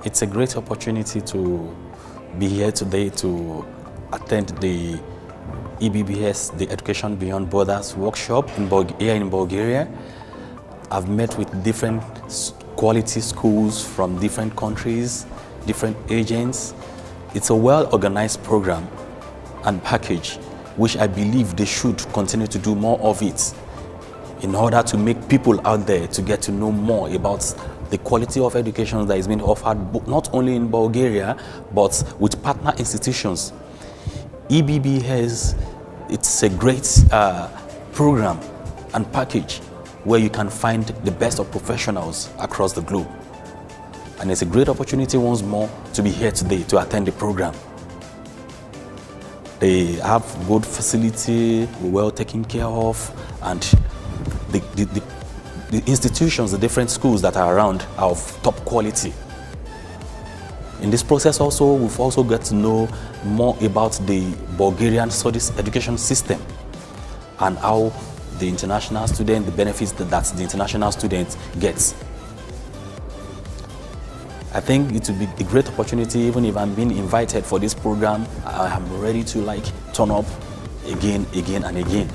It's a great opportunity to be here today to attend the EBBS, the Education Beyond Borders workshop here in Bulgaria. I've met with different quality schools from different countries, different agents. It's a well-organized program and package, which I believe they should continue to do more of it in order to make people out there to get to know more about the quality of education that is being offered not only in Bulgaria, but with partner institutions. EBBS, it's a great program and package where you can find the best of professionals across the globe. And it's a great opportunity once more to be here today to attend the program. They have good facility, well taken care of, and the institutions, the different schools that are around are of top quality. In this process also, we've also got to know more about the Bulgarian studies education system and how the international student, the benefits that the international student gets. I think it will be a great opportunity. Even if I'm being invited for this program, I am ready to turn up again and again.